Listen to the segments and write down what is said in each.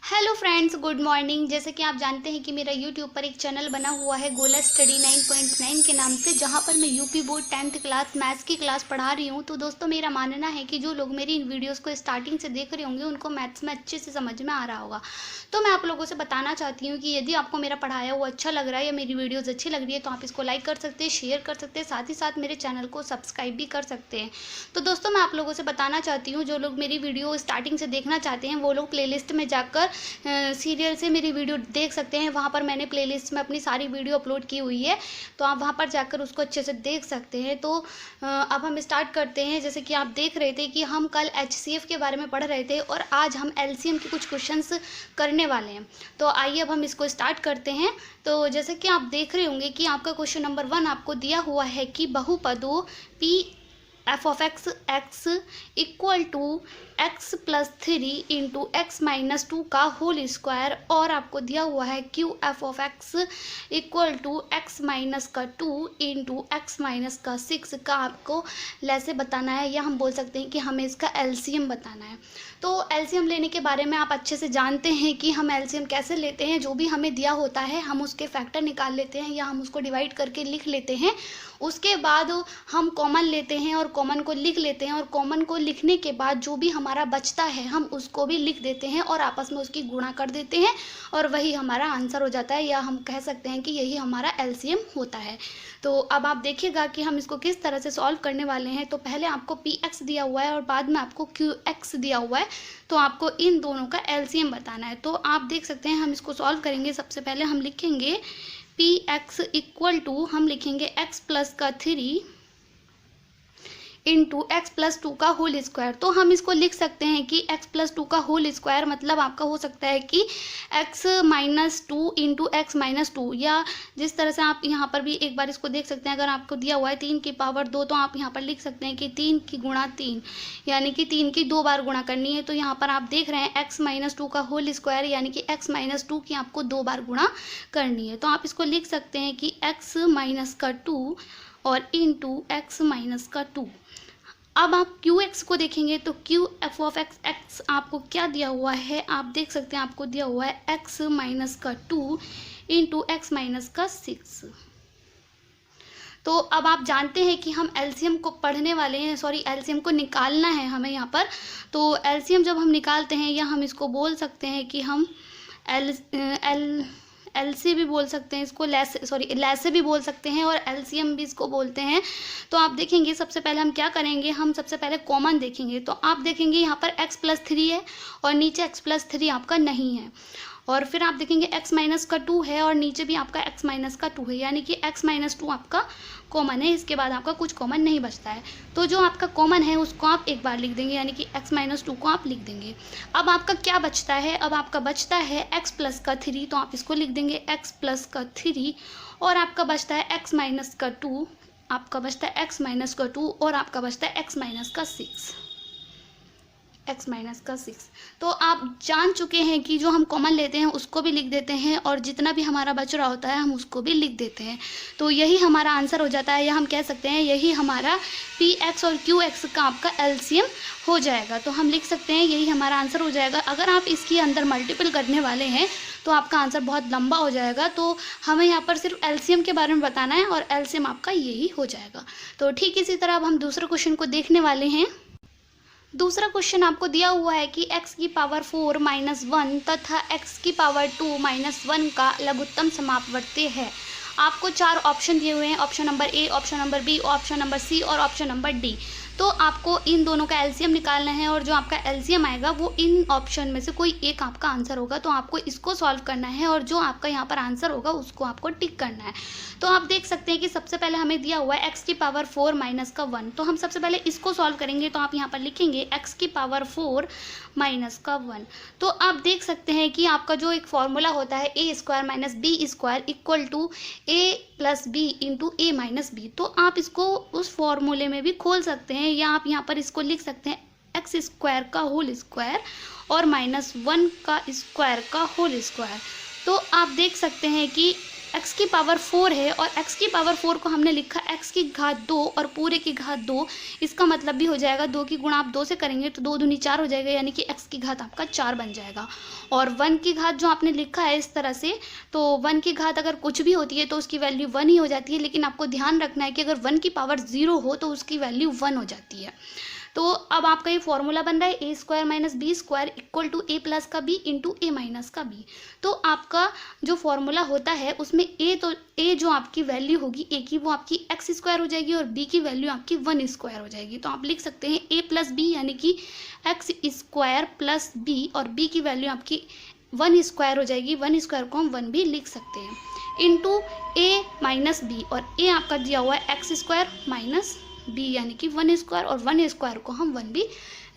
Hello friends, good morning. जैसे कि आप जानते हैं कि मेरा यूट्यूब पर एक चैनल बना हुआ है गोला स्टडी 9.9 के नाम से, जहां पर मैं UP board 10th class maths की क्लास पढ़ा रही हूं। तो दोस्तों, मेरा मानना है कि जो लोग मेरी इन वीडियोस को स्टार्टिंग से देख रहे होंगे उनको मैथ्स में अच्छे से समझ में आ रहा होगा। तो मैं आप लोगों से बताना चाहती हूँ कि यदि आपको मेरा पढ़ाया हुआ अच्छा लग रहा है या मेरी वीडियोज़ अच्छी लग रही है तो आप इसको लाइक कर सकते हैं, शेयर कर सकते हैं, साथ ही साथ मेरे चैनल को सब्सक्राइब भी कर सकते हैं। तो दोस्तों, मैं आप लोगों से बताना चाहती हूँ, जो लोग मेरी वीडियो स्टार्टिंग से देखना चाहते हैं वो लोग प्लेलिस्ट में जाकर सीरियल से मेरी वीडियो देख सकते हैं। वहाँ पर मैंने प्लेलिस्ट में अपनी सारी वीडियो अपलोड की हुई है, तो आप वहाँ पर जाकर उसको अच्छे से देख सकते हैं। तो अब हम स्टार्ट करते हैं। जैसे कि आप देख रहे थे कि हम कल HCF के बारे में पढ़ रहे थे और आज हम LCM के कुछ क्वेश्चंस करने वाले हैं। तो आइए अब हम इसको स्टार्ट करते हैं। तो जैसे कि आप देख रहे होंगे कि आपका क्वेश्चन नंबर 1 आपको दिया हुआ है कि बहुपदों P f of x equal to x plus 3 into x minus 2 का होल स्क्वायर, और आपको दिया हुआ है Q f of x equal to x minus का 2 इंटू एक्स माइनस का 6 का आपको लैसे बताना है, या हम बोल सकते हैं कि हमें इसका LCM बताना है। तो LCM लेने के बारे में आप अच्छे से जानते हैं कि हम LCM कैसे लेते हैं। जो भी हमें दिया होता है हम उसके फैक्टर निकाल लेते हैं या हम उसको डिवाइड करके लिख लेते हैं। उसके बाद हम कॉमन लेते हैं और कॉमन को लिख लेते हैं, और कॉमन को लिखने के बाद जो भी हमारा बचता है हम उसको भी लिख देते हैं और आपस में उसकी गुणा कर देते हैं, और वही हमारा आंसर हो जाता है, या हम कह सकते हैं कि यही हमारा LCM होता है। तो अब आप देखिएगा कि हम इसको किस तरह से सॉल्व करने वाले हैं। तो पहले आपको PX दिया हुआ है और बाद में आपको QX दिया हुआ है, तो आपको इन दोनों का LCM बताना है। तो आप देख सकते हैं हम इसको सॉल्व करेंगे। सबसे पहले हम लिखेंगे PX इक्वल टू, हम लिखेंगे x प्लस का 3 इंटू एक्स प्लस 2 का होल स्क्वायर। तो हम इसको लिख सकते हैं कि x प्लस 2 का होल स्क्वायर मतलब आपका हो सकता है कि x minus 2 into x minus 2, या जिस तरह से आप यहाँ पर भी एक बार इसको देख सकते हैं। अगर आपको दिया हुआ है 3 की पावर 2, तो आप यहाँ पर लिख सकते हैं कि 3 की गुणा 3, यानी कि 3 की 2 बार गुणा करनी है। तो यहाँ पर आप देख रहे हैं x माइनस 2 का होल स्क्वायर, यानी कि x माइनस 2 की आपको 2 बार गुणा करनी है। तो आप इसको लिख सकते हैं कि x माइनस का 2 और इंटू एक्स माइनस का 2। अब आप QX को देखेंगे तो Q f of x आपको क्या दिया हुआ है, आप देख सकते हैं आपको दिया हुआ है x माइनस का 2 इंटू एक्स माइनस का 6। तो अब आप जानते हैं कि हम LCM को पढ़ने वाले हैं, सॉरी LCM को निकालना है हमें यहाँ पर। तो LCM जब हम निकालते हैं, या हम इसको बोल सकते हैं कि हम LC भी बोल सकते हैं इसको, लैसे भी बोल सकते हैं, और LCM भी इसको बोलते हैं। तो आप देखेंगे सबसे पहले हम क्या करेंगे, हम सबसे पहले कॉमन देखेंगे। तो आप देखेंगे यहाँ पर x प्लस 3 है और नीचे x प्लस 3 आपका नहीं है, और फिर आप देखेंगे x माइनस का 2 है और नीचे भी आपका x माइनस का 2 है, यानी कि x माइनस 2 आपका कॉमन है। इसके बाद आपका कुछ कॉमन नहीं बचता है। तो जो आपका कॉमन है उसको आप एक बार लिख देंगे, यानी कि x माइनस 2 को आप लिख देंगे। अब आपका क्या बचता है, अब आपका बचता है x प्लस का 3, तो आप इसको लिख देंगे x प्लस का 3, और आपका बचता है x माइनस का 2, आपका बचता है x माइनस का 2, और आपका बचता है x माइनस का 6, x माइनस का 6। तो आप जान चुके हैं कि जो हम कॉमन लेते हैं उसको भी लिख देते हैं, और जितना भी हमारा बच रहा होता है हम उसको भी लिख देते हैं। तो यही हमारा आंसर हो जाता है, या हम कह सकते हैं यही हमारा PX और QX का आपका LCM हो जाएगा। तो हम लिख सकते हैं यही हमारा आंसर हो जाएगा। अगर आप इसके अंदर मल्टीपल करने वाले हैं तो आपका आंसर बहुत लंबा हो जाएगा। तो हमें यहाँ पर सिर्फ LCM के बारे में बताना है और LCM आपका यही हो जाएगा। तो ठीक इसी तरह अब हम दूसरे क्वेश्चन को देखने वाले हैं। दूसरा क्वेश्चन आपको दिया हुआ है कि x की पावर 4 माइनस 1 तथा x की पावर 2 माइनस 1 का लघुत्तम समापवर्ती है। आपको 4 ऑप्शन दिए हुए हैं, option number A, option number B, option number C और ऑप्शन नंबर D। तो आपको इन दोनों का LCM निकालना है, और जो आपका LCM आएगा वो इन ऑप्शन में से कोई एक आपका आंसर होगा। तो आपको इसको सॉल्व करना है, और जो आपका यहाँ पर आंसर होगा उसको आपको टिक करना है। तो आप देख सकते हैं कि सबसे पहले हमें दिया हुआ है x की पावर 4 माइनस का 1, तो हम सबसे पहले इसको सॉल्व करेंगे। तो आप यहाँ पर लिखेंगे x की पावर 4 माइनस का 1। तो आप देख सकते हैं कि आपका जो एक फॉर्मूला होता है a square minus b square equal to a plus B into a minus B. तो आप इसको उस फॉर्मूले में भी खोल सकते हैं, या आप यहाँ पर इसको लिख सकते हैं एक्स स्क्वायर का होल स्क्वायर और -1 का स्क्वायर का होल स्क्वायर। तो आप देख सकते हैं कि x की पावर 4 है और x की पावर 4 को हमने लिखा x की घात 2 और पूरे की घात 2। इसका मतलब भी हो जाएगा 2 की गुणा आप 2 से करेंगे तो 2 दूनी 4 हो जाएगा, यानी कि x की घात आपका 4 बन जाएगा। और 1 की घात जो आपने लिखा है इस तरह से, तो 1 की घात अगर कुछ भी होती है तो उसकी वैल्यू 1 ही हो जाती है, लेकिन आपको ध्यान रखना है कि अगर 1 की पावर 0 हो तो उसकी वैल्यू 1 हो जाती है। तो अब आपका ये फॉर्मूला बन रहा है A square minus B square equal to A plus का बी इंटू ए माइनस का बी। तो आपका जो फॉर्मूला होता है उसमें ए जो आपकी वैल्यू होगी ए की, वो आपकी एक्स स्क्वायर हो जाएगी और बी की वैल्यू आपकी 1 स्क्वायर हो जाएगी। तो आप लिख सकते हैं ए प्लस बी यानी कि एक्स स्क्वायर प्लस बी, और बी की वैल्यू आपकी 1 स्क्वायर हो जाएगी। 1 स्क्वायर को हम 1 भी लिख सकते हैं इंटू ए माइनस बी, और ए आपका दिया हुआ है एक्स स्क्वायर माइनस बी यानी कि 1 स्क्वायर, और 1 स्क्वायर को हम 1 भी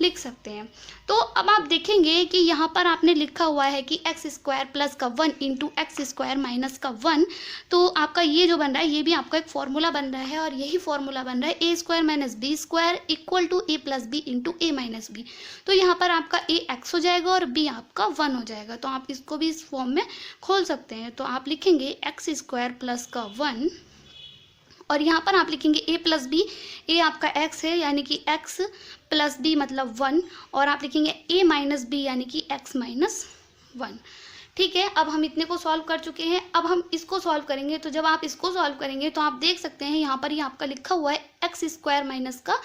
लिख सकते हैं। तो अब आप देखेंगे कि यहाँ पर आपने लिखा हुआ है कि एक्स स्क्वायर प्लस का 1 इंटू एक्स स्क्वायर माइनस का 1। तो आपका ये जो बन रहा है ये भी आपका एक फॉर्मूला बन रहा है, और यही फॉर्मूला बन रहा है A square minus B square equal to A plus B into A minus B. तो यहाँ पर आपका ए एक्स हो जाएगा और बी आपका 1 हो जाएगा। तो आप इसको भी इस फॉर्म में खोल सकते हैं। तो आप लिखेंगे एक्स स्क्वायर प्लस का 1, और यहाँ पर आप लिखेंगे ए प्लस बी, ए आपका एक्स है यानी कि एक्स प्लस बी मतलब 1, और आप लिखेंगे ए माइनस बी यानी कि एक्स माइनस 1। ठीक है, अब हम इतने को सॉल्व कर चुके हैं। अब हम इसको सॉल्व करेंगे। तो जब आप इसको सॉल्व करेंगे तो आप देख सकते हैं यहाँ पर ये आपका लिखा हुआ है एक्स स्क्वायर माइनस का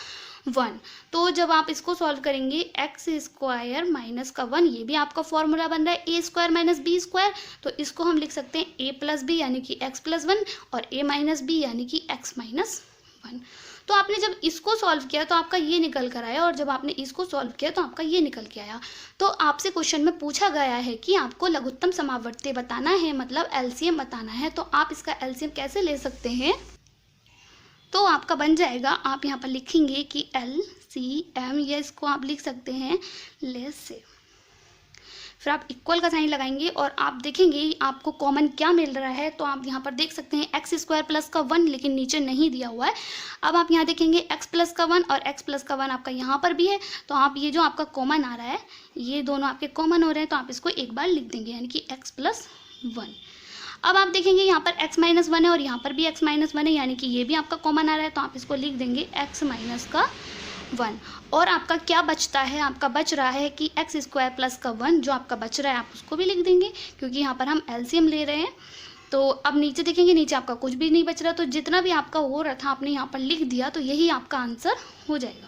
1। तो जब आप इसको सॉल्व करेंगे एक्स स्क्वायर माइनस का 1, ये भी आपका फॉर्मूला बन रहा है A square minus B square. तो इसको हम लिख सकते हैं ए प्लस बी यानी कि एक्स प्लस 1 और ए माइनस बी यानी कि एक्स माइनस 1। तो आपने जब इसको सॉल्व किया तो आपका ये निकल कर आया, और जब आपने इसको सॉल्व किया तो आपका ये निकल के आया। तो आपसे क्वेश्चन में पूछा गया है कि आपको लघुत्तम समावर्ती बताना है, मतलब एलसीएम बताना है। तो आप इसका एलसीएम कैसे ले सकते हैं? तो आपका बन जाएगा, आप यहाँ पर लिखेंगे कि LCM, या इसको आप लिख सकते हैं लेस से, फिर आप इक्वल का साइन लगाएंगे और आप देखेंगे आपको कॉमन क्या मिल रहा है। तो आप यहाँ पर देख सकते हैं एक्स स्क्वायर प्लस का 1, लेकिन नीचे नहीं दिया हुआ है। अब आप यहाँ देखेंगे एक्स प्लस का 1 और एक्स प्लस का 1 आपका यहाँ पर भी है। तो आप ये जो आपका कॉमन आ रहा है, ये दोनों आपके कॉमन हो रहे हैं, तो आप इसको एक बार लिख देंगे यानी कि एक्स प्लस 1। अब आप देखेंगे यहाँ पर x माइनस 1 है और यहाँ पर भी x माइनस 1 है, यानी कि ये भी आपका कॉमन आ रहा है। तो आप इसको लिख देंगे x माइनस का 1। और आपका क्या बचता है? आपका बच रहा है कि एक्स स्क्वायर प्लस का 1, जो आपका बच रहा है आप उसको भी लिख देंगे, क्योंकि यहाँ पर हम एलसीएम ले रहे हैं। तो अब नीचे देखेंगे, नीचे आपका कुछ भी नहीं बच रहा। तो जितना भी आपका हो रहा था आपने यहाँ पर लिख दिया, तो यही आपका आंसर हो जाएगा।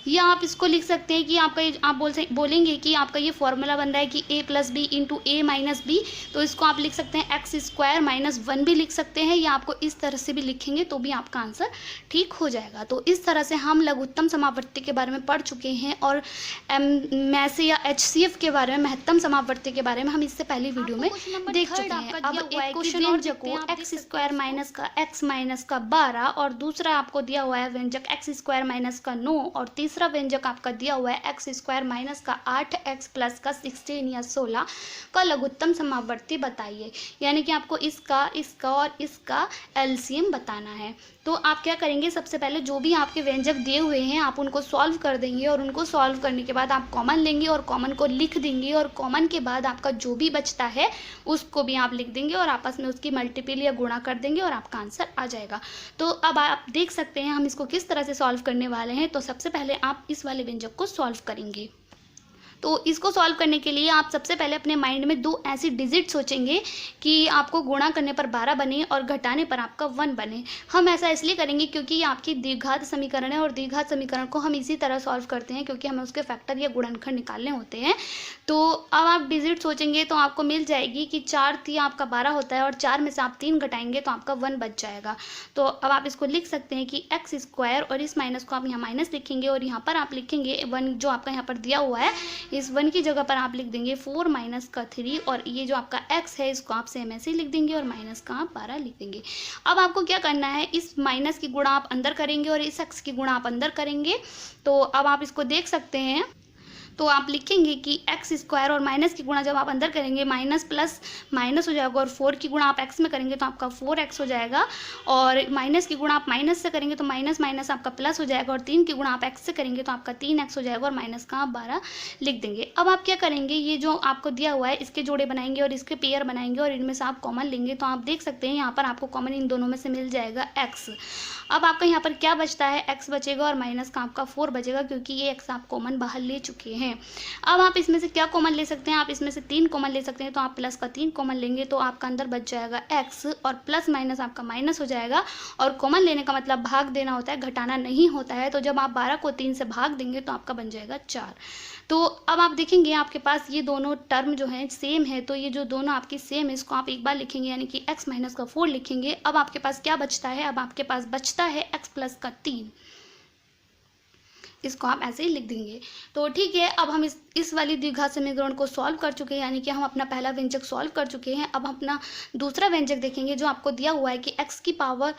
या आप इसको लिख सकते हैं कि आपका आप बोलेंगे कि आपका ये फॉर्मूला बन रहा है कि a plus B into A minus B. तो इसको आप लिख सकते हैं एक्स स्क्वायर माइनस 1 भी लिख सकते हैं, या आपको इस तरह से भी लिखेंगे तो भी आपका आंसर ठीक हो जाएगा। तो इस तरह से हम लघुत्तम समावर्ती के बारे में पढ़ चुके हैं, और मैसे या HCF के बारे में, महत्तम समावर्ती के बारे में हम इससे पहली वीडियो में देख चुके हैं। अब एक क्वेश्चन और को एक्स स्क्वायर माइनस का x माइनस का 12, और दूसरा आपको दिया हुआ है व्यंजक एक्स स्क्वायर माइनस का 9, और तीसरा व्यंजक आपका दिया हुआ है एक्स स्क्वायर माइनस का 8x प्लस का 16 या 16 का लघुत्तम समावर्ती बताइए। यानी कि आपको इसका, इसका और इसका एलसीएम बताना है। तो आप क्या करेंगे, सबसे पहले जो भी आपके व्यंजक दिए हुए हैं आप उनको सॉल्व कर देंगे, और उनको सॉल्व करने के बाद आप कॉमन लेंगे और कॉमन को लिख देंगे, और कॉमन के बाद आपका जो भी बचता है उसको भी आप लिख देंगे और आपस में उसकी मल्टीपल या गुणा कर देंगे और आपका आंसर आ जाएगा। तो अब आप देख सकते हैं हम इसको किस तरह से सॉल्व करने वाले हैं। तो सबसे पहले आप इस वाले व्यंजक को सॉल्व करेंगे। तो इसको सॉल्व करने के लिए आप सबसे पहले अपने माइंड में 2 ऐसी डिजिट सोचेंगे कि आपको गुणा करने पर 12 बने और घटाने पर आपका 1 बने। हम ऐसा इसलिए करेंगे क्योंकि ये आपकी द्विघात समीकरण है, और द्विघात समीकरण को हम इसी तरह सॉल्व करते हैं क्योंकि हमें उसके फैक्टर या गुणनखंड निकालने होते हैं। तो अब आप डिजिट सोचेंगे तो आपको मिल जाएगी कि 4 3 आपका 12 होता है, और 4 में से आप 3 घटाएंगे तो आपका 1 बच जाएगा। तो अब आप इसको लिख सकते हैं कि एक्स स्क्वायर, और इस माइनस को आप यहाँ माइनस लिखेंगे, और यहाँ पर आप लिखेंगे 1 जो आपका यहाँ पर दिया हुआ है, इस 1 की जगह पर आप लिख देंगे 4 माइनस का 3, और ये जो आपका x है इसको आप सेम ऐसे ही लिख देंगे, और माइनस का आप 12 लिख देंगे। अब आपको क्या करना है, इस माइनस की गुणा आप अंदर करेंगे और इस x की गुणा आप अंदर करेंगे। तो अब आप इसको देख सकते हैं। तो आप लिखेंगे कि एक्स स्क्वायर और माइनस की गुणा जब आप अंदर करेंगे माइनस प्लस माइनस हो जाएगा, और 4 की गुणा आप एक्स में करेंगे तो आपका 4x हो जाएगा, और माइनस की गुणा आप माइनस से करेंगे तो माइनस माइनस आपका प्लस हो जाएगा, और 3 की गुणा आप एक्स से करेंगे तो आपका 3x हो जाएगा, और माइनस का आप 12 लिख देंगे। अब आप क्या करेंगे, ये जो आपको दिया हुआ है इसके जोड़े बनाएंगे और इसके पेयर बनाएंगे और इनमें से आप कॉमन लेंगे। तो आप देख सकते हैं यहाँ पर आपको कॉमन इन दोनों में से मिल जाएगा x। अब आपका यहाँ पर क्या बचता है, x बचेगा और माइनस का आपका 4 बचेगा, क्योंकि ये x आप कॉमन बाहर ले चुके हैं। अब आप इसमें से क्या कॉमन ले सकते हैं, आप इसमें से 3 कॉमन ले सकते हैं। तो आप प्लस का 3 कॉमन लेंगे तो आपका अंदर बच जाएगा x, और प्लस माइनस आपका माइनस हो जाएगा। और कॉमन लेने का मतलब भाग देना होता है, घटाना नहीं होता है। तो जब आप 12 को 3 से भाग देंगे तो आपका बन जाएगा 4। तो अब आप देखेंगे आपके पास ये दोनों टर्म जो हैं सेम है, तो ये जो दोनों आपकी सेम है इसको आप एक बार लिखेंगे, यानी कि x माइनस का 4 लिखेंगे। अब आपके पास क्या बचता है, अब आपके पास बचता है x प्लस का 3, इसको आप ऐसे ही लिख देंगे। तो ठीक है, अब हम इस वाली द्विघात समीकरण को सॉल्व कर चुके हैं, यानी कि हम अपना पहला व्यंजक सॉल्व कर चुके हैं। अब हम अपना दूसरा व्यंजक देखेंगे जो आपको दिया हुआ है कि x की पावर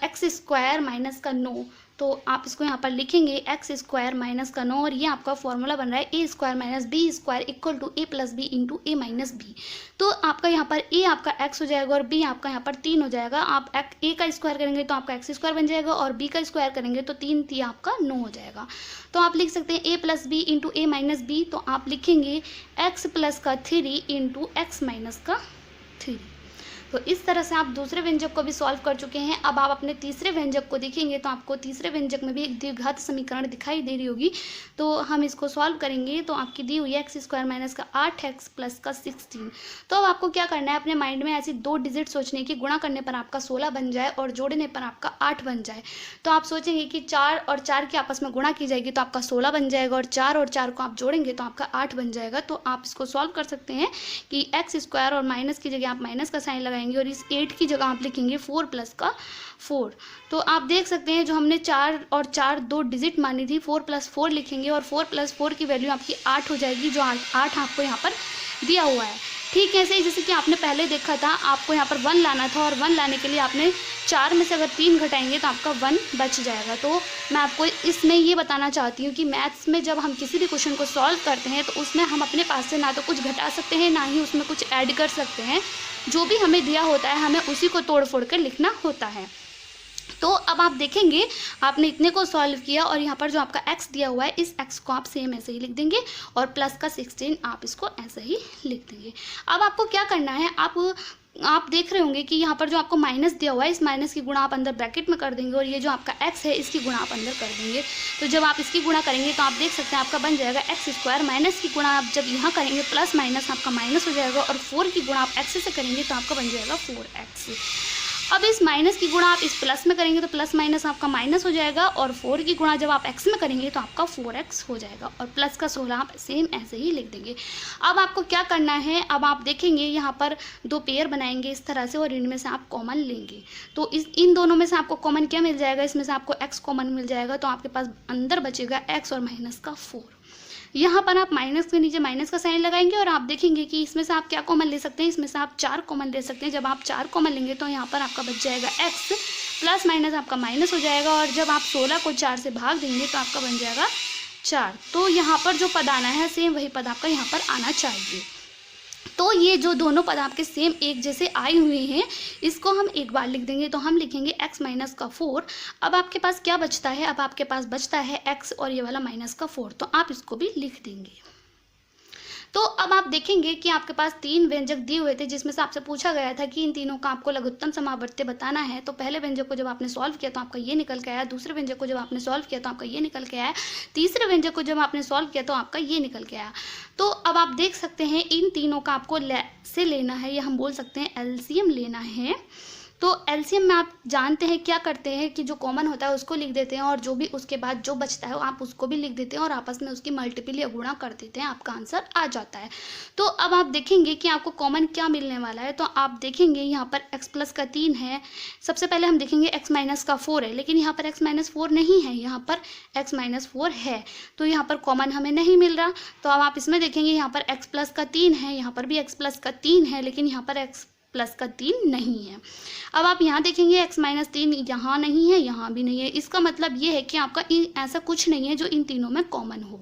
x स्क्वायर माइनस का 9। तो आप इसको यहाँ पर लिखेंगे एक्स स्क्वायर माइनस का 9, और ये आपका फॉर्मूला बन रहा है A square minus B square equal to A plus B into A minus B. तो आपका यहाँ पर ए आपका x हो जाएगा और b आपका यहाँ पर 3 हो जाएगा। आप ए का स्क्वायर करेंगे तो आपका एक्स स्क्वायर बन जाएगा, और b का स्क्वायर करेंगे तो 3 3 आपका 9 हो जाएगा। तो आप लिख सकते हैं ए प्लस बी इंटू ए माइनस बी। तो आप लिखेंगे एक्स प्लस का 3 इंटू एक्स माइनस का 3। तो इस तरह से आप दूसरे व्यंजक को भी सॉल्व कर चुके हैं। अब आप अपने तीसरे व्यंजक को देखेंगे तो आपको तीसरे व्यंजक में भी एक द्विघात समीकरण दिखाई दे रही होगी। तो हम इसको सॉल्व करेंगे। तो आपकी दी हुई है एक्स स्क्वायर माइनस का 8x प्लस का 16। तो अब आपको क्या करना है, अपने माइंड में ऐसी 2 डिजिट सोचने की, गुणा करने पर आपका 16 बन जाए और जोड़ने पर आपका 8 बन जाए। तो आप सोचेंगे कि 4 और 4 की आपस में गुणा की जाएगी तो आपका 16 बन जाएगा, और 4 और 4 को आप जोड़ेंगे तो आपका 8 बन जाएगा। तो आप इसको सॉल्व कर सकते हैं कि एक्स स्क्वायर और माइनस की जगह आप माइनस का साइन लगाएंगे, और इस 8 की जगह आप लिखेंगे 4 प्लस का 4। तो आप देख सकते हैं जो हमने 4 और 4 2 डिजिट मानी थी, 4 प्लस 4 लिखेंगे और 4 प्लस 4 की वैल्यू आपकी 8 हो जाएगी, जो 8 आपको यहाँ पर दिया हुआ है। ठीक है, ऐसे ही जैसे कि आपने पहले देखा था, आपको यहाँ पर 1 लाना था, और 1 लाने के लिए आपने 4 में से अगर 3 घटाएंगे तो आपका 1 बच जाएगा। तो मैं आपको इसमें ये बताना चाहती हूँ कि मैथ्स में जब हम किसी भी क्वेश्चन को सॉल्व करते हैं तो उसमें हम अपने पास से ना तो कुछ घटा सकते हैं, ना ही उसमें कुछ ऐड कर सकते हैं। जो भी हमें दिया होता है हमें उसी को तोड़ फोड़ कर लिखना होता है। तो अब आप देखेंगे आपने इतने को सॉल्व किया, और यहाँ पर जो आपका x दिया हुआ है इस x को आप सेम ऐसे ही लिख देंगे, और प्लस का 16 आप इसको ऐसे ही लिख देंगे। अब आपको क्या करना है, आप देख रहे होंगे कि यहाँ पर जो आपको माइनस दिया हुआ है इस माइनस की गुणा आप अंदर ब्रैकेट में कर देंगे, और ये जो आपका x है इसकी गुणा आप अंदर कर देंगे। तो जब आप इसकी गुणा करेंगे तो आप देख सकते हैं आपका बन जाएगा एक्स स्क्वायर माइनस की गुणा आप जब यहाँ करेंगे प्लस माइनस आपका माइनस हो जाएगा, और 4 की गुणा आप x से करेंगे तो आपका बन जाएगा 4x। अब इस माइनस की गुणा आप इस प्लस में करेंगे तो प्लस माइनस आपका माइनस हो जाएगा, और 4 की गुणा जब आप x में करेंगे तो आपका 4x हो जाएगा, और प्लस का 16 आप सेम ऐसे ही लिख देंगे। अब आपको क्या करना है, अब आप देखेंगे यहाँ पर 2 पेयर बनाएंगे इस तरह से, और इनमें से आप कॉमन लेंगे। तो इन दोनों में से आपको कॉमन क्या मिल जाएगा, इसमें से आपको x कॉमन मिल जाएगा। तो आपके पास अंदर बचेगा x और माइनस का 4। यहाँ पर आप माइनस के नीचे माइनस का साइन लगाएंगे, और आप देखेंगे कि इसमें से आप क्या कॉमन ले सकते हैं, इसमें से आप 4 कॉमन ले सकते हैं। जब आप 4 कॉमन लेंगे तो यहाँ पर आपका बच जाएगा x, प्लस माइनस आपका माइनस हो जाएगा, और जब आप 16 को 4 से भाग देंगे तो आपका बन जाएगा 4। तो यहाँ पर जो पद आना है सेम वही पद आपका यहाँ पर आना चाहिए। तो ये जो दोनों पद आपके सेम एक जैसे आए हुए हैं इसको हम एक बार लिख देंगे। तो हम लिखेंगे x माइनस का 4। अब आपके पास क्या बचता है, अब आपके पास बचता है x और ये वाला माइनस का 4। तो आप इसको भी लिख देंगे। तो अब आप देखेंगे कि आपके पास 3 व्यंजक दिए हुए थे, जिसमें से आपसे पूछा गया था कि इन तीनों का आपको लघुत्तम समावर्त्य बताना है। तो पहले व्यंजक को जब आपने सॉल्व किया तो आपका ये निकल के आया, दूसरे व्यंजक को जब आपने सॉल्व किया तो आपका ये निकल के आया, तीसरे व्यंजक को जब आपने सॉल्व किया तो आपका ये निकल के आया। तो अब आप देख सकते हैं इन तीनों का आपको से लेना है, या हम बोल सकते हैं एलसीएम लेना है। तो एलसीएम में आप जानते हैं क्या करते हैं कि जो कॉमन होता है उसको लिख देते हैं, और जो भी उसके बाद जो बचता है आप उसको भी लिख देते हैं, और आपस में उसकी मल्टीपल या गुणा कर देते हैं, आपका आंसर आ जाता है। तो अब आप देखेंगे कि आपको कॉमन क्या मिलने वाला है। तो आप देखेंगे यहाँ पर x प्लस का 3 है। सबसे पहले हम देखेंगे x माइनस का 4 है, लेकिन यहाँ पर x माइनस 4 नहीं है, यहाँ पर x माइनस 4 है। तो यहाँ पर कॉमन हमें नहीं मिल रहा। तो अब आप इसमें देखेंगे यहाँ पर x प्लस का 3 है, यहाँ पर भी x प्लस का 3 है, लेकिन यहाँ पर x प्लस का 3 नहीं है। अब आप यहाँ देखेंगे x माइनस 3 यहाँ नहीं है, यहाँ भी नहीं है। इसका मतलब ये है कि आपका ऐसा कुछ नहीं है जो इन तीनों में कॉमन हो।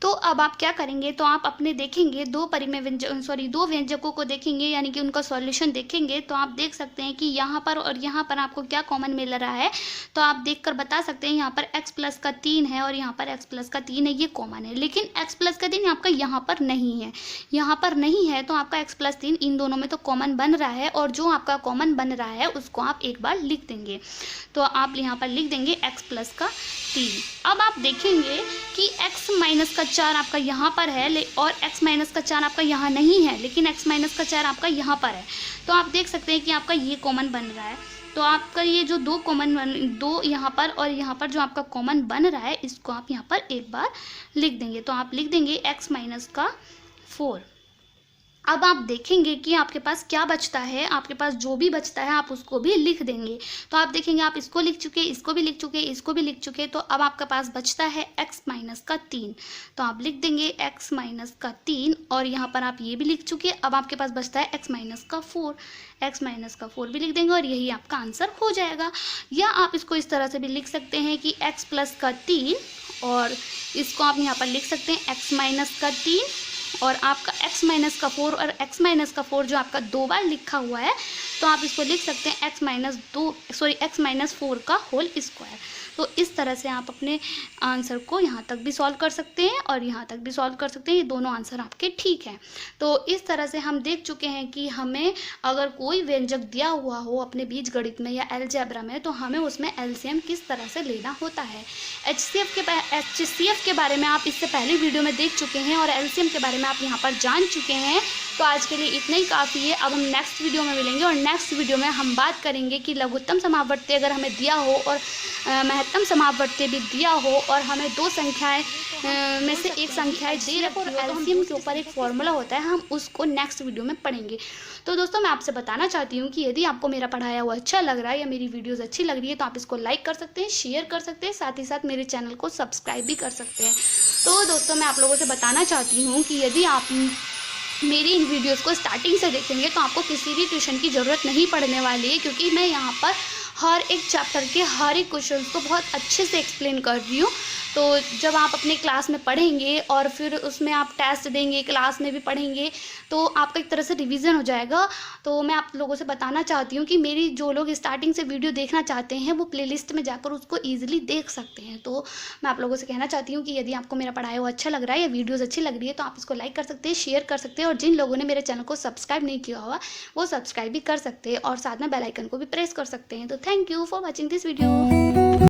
तो अब आप क्या करेंगे, तो आप अपने देखेंगे दो व्यंजकों को देखेंगे, यानी कि उनका सॉल्यूशन देखेंगे। तो आप देख सकते हैं कि यहाँ पर और यहाँ पर आपको क्या कॉमन मिल रहा है। तो आप देखकर बता सकते हैं यहाँ पर x प्लस का 3 है और यहाँ पर x प्लस का 3 है, ये कॉमन है। लेकिन x प्लस का 3 आपका यहाँ पर नहीं है, यहाँ पर नहीं है, तो आपका x प्लस 3 इन दोनों में तो कॉमन बन रहा है, और जो आपका कॉमन बन रहा है उसको आप एक बार लिख देंगे। तो आप यहाँ पर लिख देंगे x प्लस का 3। अब आप देखेंगे कि x माइनस का 4 आपका यहाँ पर है और x माइनस का 4 आपका यहाँ नहीं है, लेकिन x माइनस का 4 आपका यहाँ पर है। तो आप देख सकते हैं कि आपका ये कॉमन बन रहा है। तो आपका ये जो दो यहाँ पर और यहाँ पर जो आपका कॉमन बन रहा है, इसको आप यहाँ पर एक बार लिख देंगे। तो आप लिख देंगे x माइनस का 4। अब आप देखेंगे कि आपके पास क्या बचता है, आपके पास जो भी बचता है आप उसको भी लिख देंगे। तो आप देखेंगे आप इसको लिख चुके, इसको भी लिख चुके, इसको भी लिख चुके। तो अब आपके पास बचता है x माइनस का 3। तो आप लिख देंगे x माइनस का 3, और यहाँ पर आप ये भी लिख चुके। अब आपके पास बचता है x माइनस का 4, x माइनस का 4 भी लिख देंगे, और यही आपका आंसर हो जाएगा। या आप इसको इस तरह से भी लिख सकते हैं कि x प्लस का 3, और इसको आप यहाँ पर लिख सकते हैं x माइनस का 3 और आपका x माइनस का 4, और x माइनस का 4 जो आपका 2 बार लिखा हुआ है, तो आप इसको लिख सकते हैं x माइनस 4 का होल स्क्वायर। तो इस तरह से आप अपने आंसर को यहाँ तक भी सॉल्व कर सकते हैं और यहाँ तक भी सॉल्व कर सकते हैं। ये दोनों आंसर आपके ठीक हैं। तो इस तरह से हम देख चुके हैं कि हमें अगर कोई व्यंजक दिया हुआ हो अपने बीजगणित में या अलजेब्रा में, तो हमें उसमें एलसीएम किस तरह से लेना होता है। एचसीएफ के बारे में आप इससे पहले वीडियो में देख चुके हैं और एलसीएम के बारे में आप यहाँ पर जान चुके हैं। तो आज के लिए इतना ही काफ़ी है। अब हम नेक्स्ट वीडियो में मिलेंगे, और नेक्स्ट वीडियो में हम बात करेंगे कि लघुत्तम समापवर्ती अगर हमें दिया हो और महत्तम समापवर्ती भी दिया हो, और हमें दो संख्याएं में से एक संख्याएं दे रखी हो, और एलसीएम के ऊपर एक फॉर्मूला होता है, हम उसको नेक्स्ट वीडियो में पढ़ेंगे। तो दोस्तों मैं आपसे बताना चाहती हूँ कि यदि आपको मेरा पढ़ाया हुआ अच्छा लग रहा है या मेरी वीडियोज़ अच्छी लग रही है, तो आप इसको लाइक कर सकते हैं, शेयर कर सकते हैं, साथ ही साथ मेरे चैनल को सब्सक्राइब भी कर सकते हैं। तो दोस्तों मैं आप लोगों से बताना चाहती हूँ कि यदि आप मेरी इन वीडियोस को स्टार्टिंग से देखेंगे तो आपको किसी भी ट्यूशन की ज़रूरत नहीं पड़ने वाली है, क्योंकि मैं यहाँ पर हर एक चैप्टर के हर एक क्वेश्चन को बहुत अच्छे से एक्सप्लेन कर रही हूँ। तो जब आप अपने क्लास में पढ़ेंगे और फिर उसमें आप टेस्ट देंगे, क्लास में भी पढ़ेंगे, तो आपका एक तरह से रिवीजन हो जाएगा। तो मैं आप लोगों से बताना चाहती हूँ कि मेरी जो लोग स्टार्टिंग से वीडियो देखना चाहते हैं वो प्लेलिस्ट में जाकर उसको ईजिली देख सकते हैं। तो मैं आप लोगों से कहना चाहती हूँ कि यदि आपको मेरा पढ़ाया हुआ अच्छा लग रहा है या वीडियोज़ अच्छी लग रही है, तो आप इसको लाइक कर सकते हैं, शेयर कर सकते हैं, और जिन लोगों ने मेरे चैनल को सब्सक्राइब नहीं किया हुआ वो सब्सक्राइब भी कर सकते हैं, और साथ में बेल आइकन को भी प्रेस कर सकते हैं। तो thank you for watching this video.